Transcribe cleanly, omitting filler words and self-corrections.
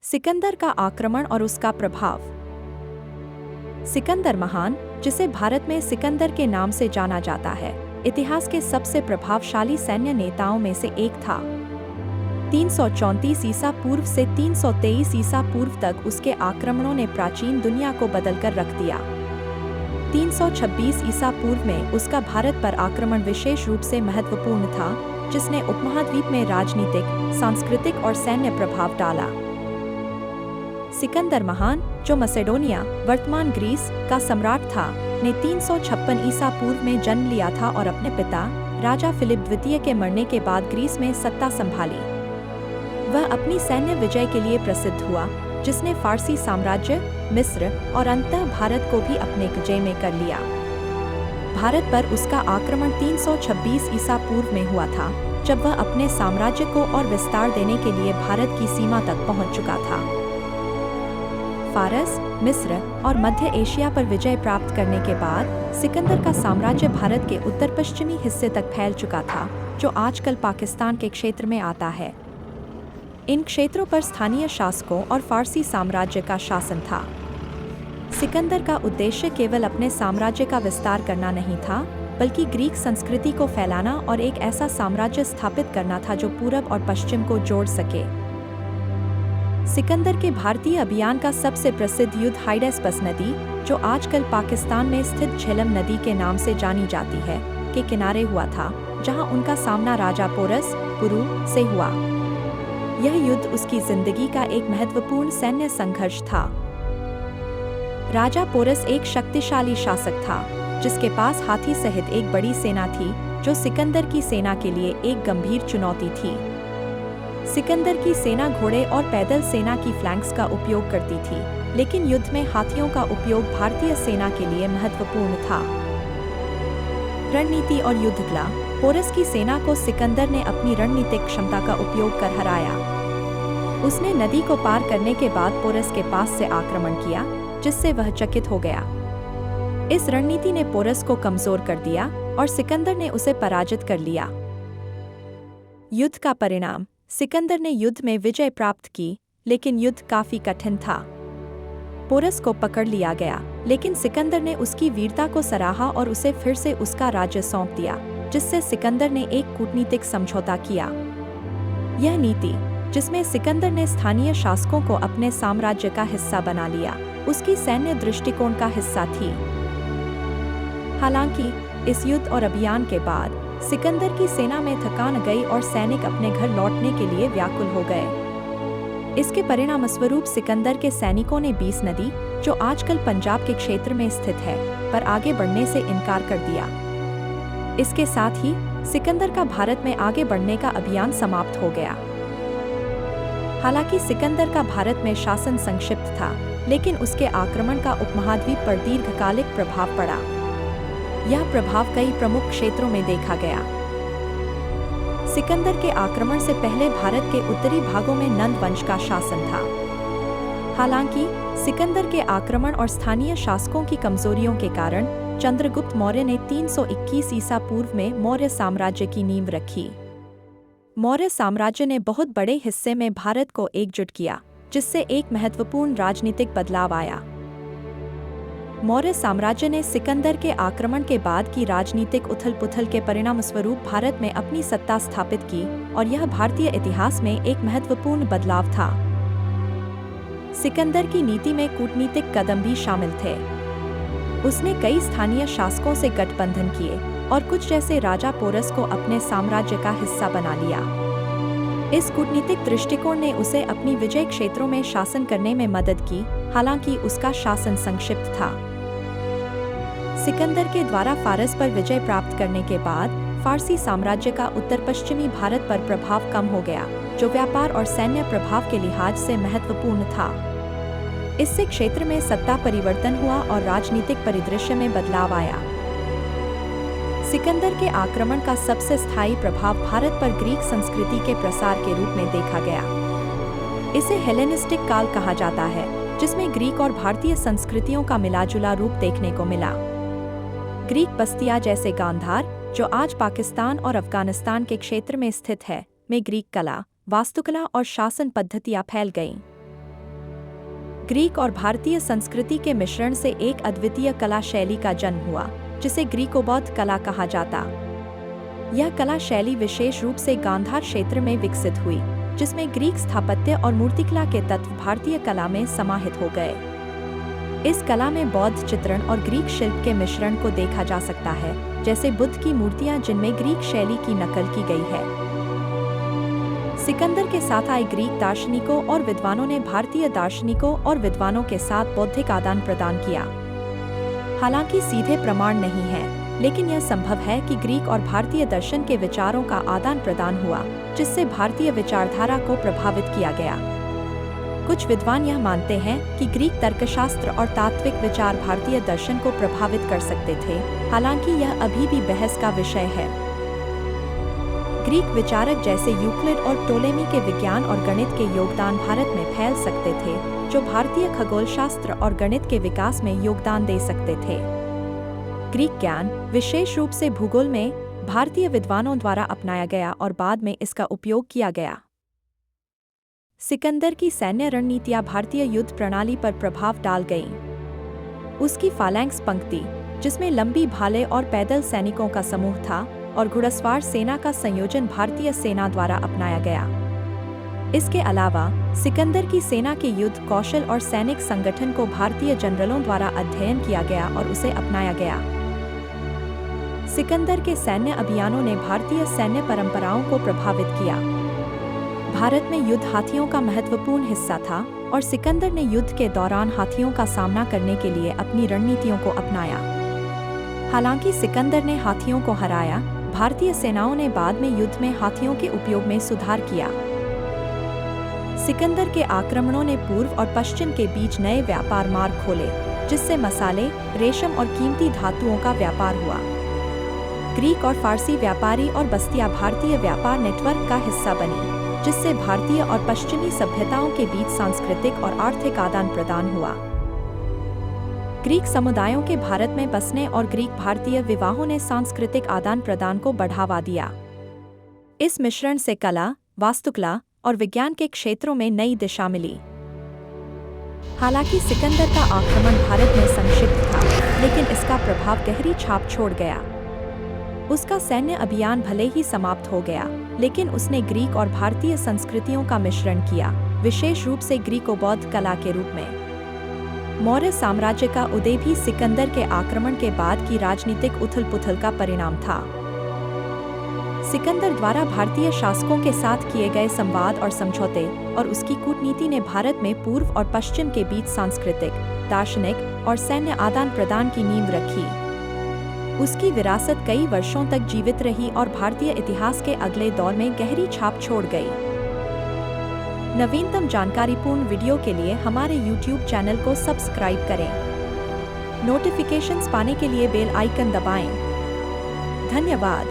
सिकंदर का आक्रमण और उसका प्रभाव। सिकंदर महान, जिसे भारत में सिकंदर के नाम से जाना जाता है, इतिहास के सबसे प्रभावशाली सैन्य नेताओं में से एक था। 334 ईसा पूर्व से 323 ईसा पूर्व तक उसके आक्रमणों ने प्राचीन दुनिया को बदलकर रख दिया। 326 ईसा पूर्व में उसका भारत पर आक्रमण विशेष रूप से महत्वपूर्ण था, जिसने उपमहाद्वीप में राजनीतिक, सांस्कृतिक और सैन्य प्रभाव डाला। सिकंदर महान, जो मसेडोनिया, वर्तमान ग्रीस का सम्राट था, ने 356 ईसा पूर्व में जन्म लिया था और अपने पिता राजा फिलिप द्वितीय के मरने के बाद ग्रीस में सत्ता संभाली। वह अपनी सैन्य विजय के लिए प्रसिद्ध हुआ, जिसने फारसी साम्राज्य, मिस्र और अंततः भारत को भी अपने कब्जे में कर लिया। भारत पर उसका आक्रमण 326 ईसा पूर्व में हुआ था, जब वह अपने साम्राज्य को और विस्तार देने के लिए भारत की सीमा तक पहुंच चुका था। फारस, मिस्र और मध्य एशिया पर विजय प्राप्त करने के बाद सिकंदर का साम्राज्य भारत के उत्तर पश्चिमी हिस्से तक फैल चुका था, जो आजकल पाकिस्तान के क्षेत्र में आता है। इन क्षेत्रों पर स्थानीय शासकों और फारसी साम्राज्य का शासन था। सिकंदर का उद्देश्य केवल अपने साम्राज्य का विस्तार करना नहीं था, बल्कि ग्रीक संस्कृति को फैलाना और एक ऐसा साम्राज्य स्थापित करना था जो पूरब और पश्चिम को जोड़ सके। सिकंदर के भारतीय अभियान का सबसे प्रसिद्ध युद्ध हाइडेस्पस नदी, जो आजकल पाकिस्तान में स्थित झेलम नदी के नाम से जानी जाती है, के किनारे हुआ था, जहां उनका सामना राजा पोरस पुरु से हुआ। यह युद्ध उसकी जिंदगी का एक महत्वपूर्ण सैन्य संघर्ष था। राजा पोरस एक शक्तिशाली शासक था, जिसके पास हाथी सहित एक बड़ी सेना थी, जो सिकंदर की सेना के लिए एक गंभीर चुनौती थी। सिकंदर की सेना घोड़े और पैदल सेना की फ्लैंक्स का उपयोग करती थी, लेकिन युद्ध में हाथियों का उपयोग भारतीय सेना के लिए महत्वपूर्ण था। रणनीति और युद्ध कला। पोरस की सेना को सिकंदर ने अपनी रणनीतिक क्षमता का उपयोग कर हराया। उसने नदी को पार करने के बाद पोरस के पास से आक्रमण किया, जिससे वह चकित हो गया। इस रणनीति ने पोरस को कमजोर कर दिया और सिकंदर ने उसे पराजित कर लिया। युद्ध का परिणाम। सिकंदर ने युद्ध में विजय प्राप्त की, लेकिन युद्ध काफी कठिन था। पोरस को पकड़ लिया गया, लेकिन सिकंदर ने उसकी वीरता को सराहा और उसे फिर से उसका राज्य सौंप दिया, जिससे सिकंदर ने एक कूटनीतिक समझौता किया। यह नीति, जिसमें सिकंदर ने स्थानीय शासकों को अपने साम्राज्य का हिस्सा बना लिया, उसकी सैन्य दृष्टिकोण का हिस्सा थी। हालांकि इस युद्ध और अभियान के बाद सिकंदर की सेना में थकान गई और सैनिक अपने घर लौटने के लिए व्याकुल हो गए। इसके परिणामस्वरूप सिकंदर के सैनिकों ने बीस नदी, जो आजकल पंजाब के क्षेत्र में स्थित है, पर आगे बढ़ने से इनकार कर दिया। इसके साथ ही सिकंदर का भारत में आगे बढ़ने का अभियान समाप्त हो गया। हालांकि सिकंदर का भारत में शासन संक्षिप्त था, लेकिन उसके आक्रमण का उपमहाद्वीप पर दीर्घकालिक प्रभाव पड़ा। यह प्रभाव कई प्रमुख क्षेत्रों में देखा गया। सिकंदर के आक्रमण से पहले भारत के उत्तरी भागों में नंद वंश का शासन था। हालांकि सिकंदर के आक्रमण और स्थानीय शासकों की कमजोरियों के कारण चंद्रगुप्त मौर्य ने 321 ईसा पूर्व में मौर्य साम्राज्य की नींव रखी। मौर्य साम्राज्य ने बहुत बड़े हिस्से में भारत को एकजुट किया, जिससे एक महत्वपूर्ण राजनीतिक बदलाव आया। मौर्य साम्राज्य ने सिकंदर के आक्रमण के बाद की राजनीतिक उथल-पुथल के परिणामस्वरूप भारत में अपनी सत्ता स्थापित की, और यह भारतीय इतिहास में एक महत्वपूर्ण बदलाव था। सिकंदर की नीति में कूटनीतिक कदम भी शामिल थे। उसने कई स्थानीय शासकों से गठबंधन किए और कुछ जैसे राजा पोरस को अपने साम्राज्य का हिस्सा बना लिया। इस कूटनीतिक दृष्टिकोण ने उसे अपनी विजय क्षेत्रों में शासन करने में मदद की, हालांकि उसका शासन संक्षिप्त था। सिकंदर के द्वारा फारस पर विजय प्राप्त करने के बाद फारसी साम्राज्य का उत्तर पश्चिमी भारत पर प्रभाव कम हो गया, जो व्यापार और सैन्य प्रभाव के लिहाज से महत्वपूर्ण था। इससे क्षेत्र में सत्ता परिवर्तन हुआ और राजनीतिक परिदृश्य में बदलाव आया। सिकंदर के आक्रमण का सबसे स्थायी प्रभाव भारत पर ग्रीक संस्कृति के प्रसार के रूप में देखा गया। इसे हेलेनिस्टिक काल कहा जाता है, जिसमें ग्रीक और भारतीय संस्कृतियों का मिलाजुला रूप देखने को मिला। ग्रीक बस्तियां जैसे गांधार, जो आज पाकिस्तान और अफगानिस्तान के क्षेत्र में स्थित है, में ग्रीक कला, वास्तुकला और शासन पद्धतियां फैल गईं। ग्रीक और भारतीय संस्कृति के मिश्रण से एक अद्वितीय कला शैली का जन्म हुआ, जिसे ग्रीको बौद्ध कला कहा जाता। यह कला शैली विशेष रूप से गांधार क्षेत्र में विकसित हुई, जिसमें ग्रीक स्थापत्य और मूर्तिकला के तत्व भारतीय कला में समाहित हो गए। इस कला में बौद्ध चित्रण और ग्रीक शिल्प के मिश्रण को देखा जा सकता है, जैसे बुद्ध की मूर्तियां जिनमें ग्रीक शैली की नकल की गई है। सिकंदर के साथ आए ग्रीक दार्शनिकों और विद्वानों ने भारतीय दार्शनिकों और विद्वानों के साथ बौद्धिक आदान प्रदान किया। हालांकि सीधे प्रमाण नहीं है, लेकिन यह संभव है कि ग्रीक और भारतीय दर्शन के विचारों का आदान प्रदान हुआ, जिससे भारतीय विचारधारा को प्रभावित किया गया। कुछ विद्वान यह मानते हैं कि ग्रीक तर्कशास्त्र और तात्विक विचार भारतीय दर्शन को प्रभावित कर सकते थे, हालांकि यह अभी भी बहस का विषय है। ग्रीक विचारक जैसे यूक्लिड और टोलेमी के विज्ञान और गणित के योगदान भारत में फैल सकते थे, जो भारतीय खगोलशास्त्र और गणित के विकास में योगदान दे सकते थे। ग्रीक ज्ञान, विशेष रूप से भूगोल में, भारतीय विद्वानों द्वारा अपनाया गया और बाद में इसका उपयोग किया गया। सिकंदर की सैन्य रणनीतियां भारतीय युद्ध प्रणाली पर प्रभाव डाल गईं। उसकी फालैंक्स पंक्ति, जिसमें लंबी भाले और पैदल सैनिकों का समूह था, और घुड़सवार सेना का संयोजन भारतीय सेना द्वारा अपनाया गया। इसके अलावा सिकंदर की सेना के युद्ध कौशल और सैनिक संगठन को भारतीय जनरलों द्वारा अध्ययन किया गया और उसे अपनाया गया। सिकंदर के सैन्य अभियानों ने भारतीय सैन्य परंपराओं को प्रभावित किया। भारत में युद्ध हाथियों का महत्वपूर्ण हिस्सा था, और सिकंदर ने युद्ध के दौरान हाथियों का सामना करने के लिए अपनी रणनीतियों को अपनाया। हालांकि सिकंदर ने हाथियों को हराया, भारतीय सेनाओं ने बाद में युद्ध में हाथियों के उपयोग में सुधार किया। सिकंदर के आक्रमणों ने पूर्व और पश्चिम के बीच नए व्यापार मार्ग खोले, जिससे मसाले, रेशम और कीमती धातुओं का व्यापार हुआ। ग्रीक और फारसी व्यापारी और बस्तियां भारतीय व्यापार नेटवर्क का हिस्सा बनी, जिससे भारतीय और पश्चिमी सभ्यताओं के बीच सांस्कृतिक और आर्थिक आदान प्रदान हुआ। ग्रीक समुदायों के भारत में बसने और ग्रीक भारतीय विवाहों ने सांस्कृतिक आदान प्रदान को बढ़ावा दिया। इस मिश्रण से कला, वास्तुकला और विज्ञान के क्षेत्रों में नई दिशा मिली। हालांकि सिकंदर का आक्रमण भारत में संक्षिप्त था, लेकिन इसका प्रभाव गहरी छाप छोड़ गया। उसका सैन्य अभियान भले ही समाप्त हो गया, लेकिन उसने ग्रीक और भारतीय संस्कृतियों का मिश्रण किया, विशेष रूप से ग्रीको बौद्ध कला के रूप में। मौर्य साम्राज्य का उदय भी सिकंदर के आक्रमण के बाद की राजनीतिक उथल-पुथल का परिणाम था। सिकंदर द्वारा भारतीय शासकों के साथ किए गए संवाद और समझौते और उसकी कूटनीति ने भारत में पूर्व और पश्चिम के बीच सांस्कृतिक, दार्शनिक और सैन्य आदान प्रदान की नींव रखी। उसकी विरासत कई वर्षों तक जीवित रही और भारतीय इतिहास के अगले दौर में गहरी छाप छोड़ गई। नवीनतम जानकारीपूर्ण वीडियो के लिए हमारे YouTube चैनल को सब्सक्राइब करें। नोटिफिकेशंस पाने के लिए बेल आइकन दबाएं। धन्यवाद।